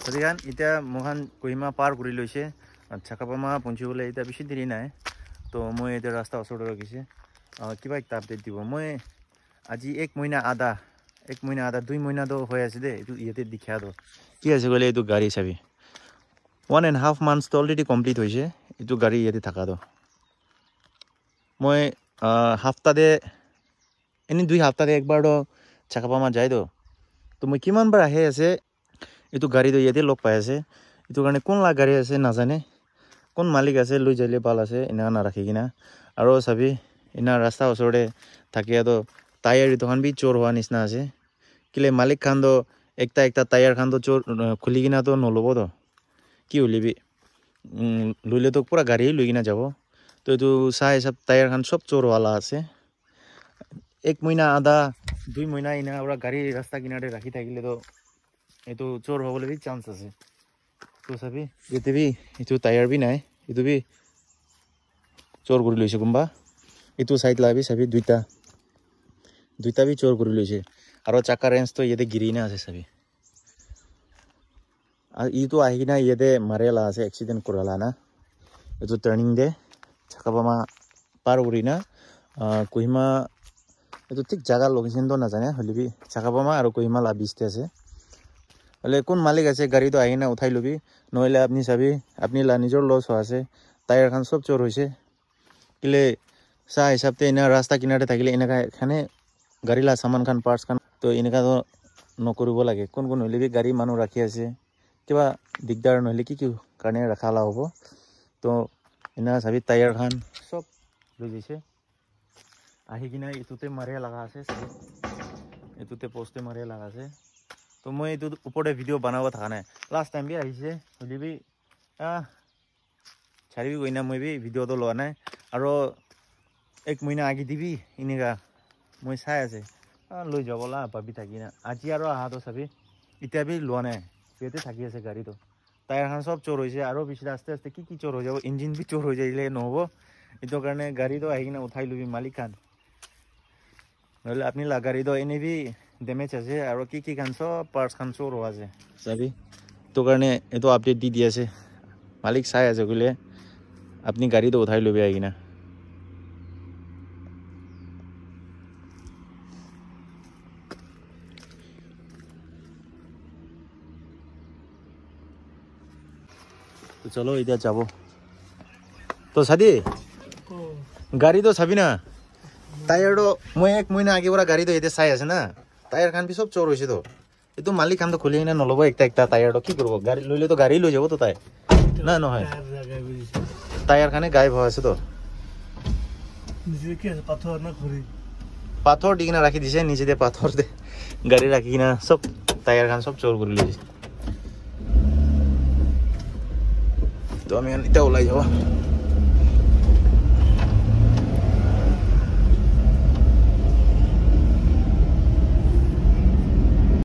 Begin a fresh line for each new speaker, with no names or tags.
সদিগান এতিয়া মহান কহিমা পাৰ কৰি লৈছে চাকাপামা পঞ্চিবলৈ এতিয়া বেছি দেৰি নাই তো মই এতিয়া ৰাস্তা ওচৰত ৰখিছে কিবা একটা আপডেট দিব মই আজি 1 মহিনা আধা 2 মহিনাটো হৈ আছে দে এইটো ইয়াতে দেখাই দো কি আছে গ'লে এইটো গাড়ী চাবি 1.5 months অলৰেডি কমপ্লিট হৈছে এইটো গাড়ী ইয়াতে থাকা দো মই হাফতাতে এনে 2 হাফতাতে একবাৰটো চাকাপামা যাই দো তো মই কিমান বাৰ আহে আছে এইটো গাড়ীটো ইয়াতে লগ পাই আছে এইটো কাৰণে কোন লা গাড়ী আছে নাজানে কোন মালিক আছে লৈ যাইলে ভাল আছে এনা নাৰাখি কিনা আৰু চাবি এনা ৰাস্তা ওচৰতে থাকে তো টায়াৰ দোকান বি চোৰ হোৱা নিচিনা আছে কিলে মালিক খান তো একটা টায়াৰ খান তো চোৰ খুলি কিনা তো নল'ব তো কি উলিবি লইলে তো পুৰা গাড়ী লৈ কিনা যাব তো এইটো চাই সব টায়াৰ খান সব চোৰ হোৱালা আছে 1 মহিনা আধা 2 মহিনা ইনা পুৰা গাড়ী ৰাস্তা কিনাৰে ৰাখি থাকিলে তো এইটো চোৰ হ'বলৈ বি চান্স আছে তো চাবি ইয়াতে বি এইটো টায়াৰ বি নাই এইটো বি চোৰ কৰি লৈছে কোনবা এইটো সাইড লাবি চাবি দুইটা বি চোৰ কৰি লৈছে আৰু চাকা ৰেঞ্জ তো ইয়াতে গিৰি না আছে চাবি আৰু ইটো আহি কিনা ইয়াতে মাৰেলা আছে এক্সিডেন্ট কৰালা না এইটো টাৰ্নিং দে চাকাপামা পাৰ কৰি না কহিমা এইটো ঠিক জাগা লোকেশন তো নাজানে হলিবি চাকাপামা আৰু কহিমা লা বিচতে আছে হলে কোন মালিক আছে গাড়ীটো আহি না উঠাই লবি নহলে আপনি চাবি আপনি লা নিজৰ লছ আছে টায়াৰ খান সব চোৰ হৈছে কিলে চাহ হিচাপতে এনে ৰাস্তা কিনাৰে থাকিলে এনেকা এখানে গাড়ী লা সামান খান পাৰ্টস খান তো এনেকা তো নকৰিব লাগে কোন হলে বি গাড়ী মানুহ ৰাখি আছে কিবা দিগদাৰ নহলে কি কাৰণে ৰাখালা হ'ব তো এনা চাবি টায়াৰ খান সব লৈ গৈছে আহি কিনা ইটোতে মাৰিয়া লগা আছে চাবি ইটোতে পোষ্টে মাৰিয়া লগা আছে তো মই এইটো ওপৰতে ভিডিঅ' বনাব থকা নাই লাষ্ট টাইম বি আহিছে হলি বি চাৰিবি গৈ না মই বি ভিডিঅ'টো লোৱা নাই আৰু 1 মহিনা আগি দিবি এনেকা মই চাই আছে লৈ যাবলা ভাবি থাকি না আজি আৰু আহাটো চাবি এতিয়া বি লোৱা নাই ইয়াতে থাকি আছে গাড়ীটো টায়াৰ খান সব চোৰ হৈছে আৰু পিছতে আস্তে আস্তে কি চোৰ হৈ যাব ইঞ্জিন বি চোৰ হৈ যাইলে নহ'ব এইটো কাৰণে গাড়ীটো আহি কিনে উঠাই লবি মালিক খান নহলে আপনি লা গাড়ীটো এনে বি ডেমেজ আছে আৰু কি খান সব পাৰ্টস খান চোৰ হোৱা আছে চাবি তো কাৰণে এইটো আপডেট দি আছে মালিক চাই আছে গলে আপনি গাড়ীটো উঠাই লবি আহি কিনা তো চলো এতিয়া যাব তো সাদি গাড়ী তো চাবি না টায়াৰটো মই 1 মহিনা আগৰ পৰা গাড়ীটো এতে চাই আছে না টায়াৰ খান বি সব চোৰ হৈছে তো এইটো মালিক খান তো খুলি কিনে নল'ব একটা টায়াৰটো কি কৰিব গাড়ী লইলে তো গাড়ী লৈ যাব তো তাই না নহয় টায়াৰ খানে গায়েব হৈ আছে তো পাথৰ দি কিনা ৰাখি দিছে নিচেতে পাথৰ দে গাড়ী ৰাখি কিনা সব টায়াৰ খান সব চোৰ কৰি লৈছে তো আমি এতিয়া ওলাই যাব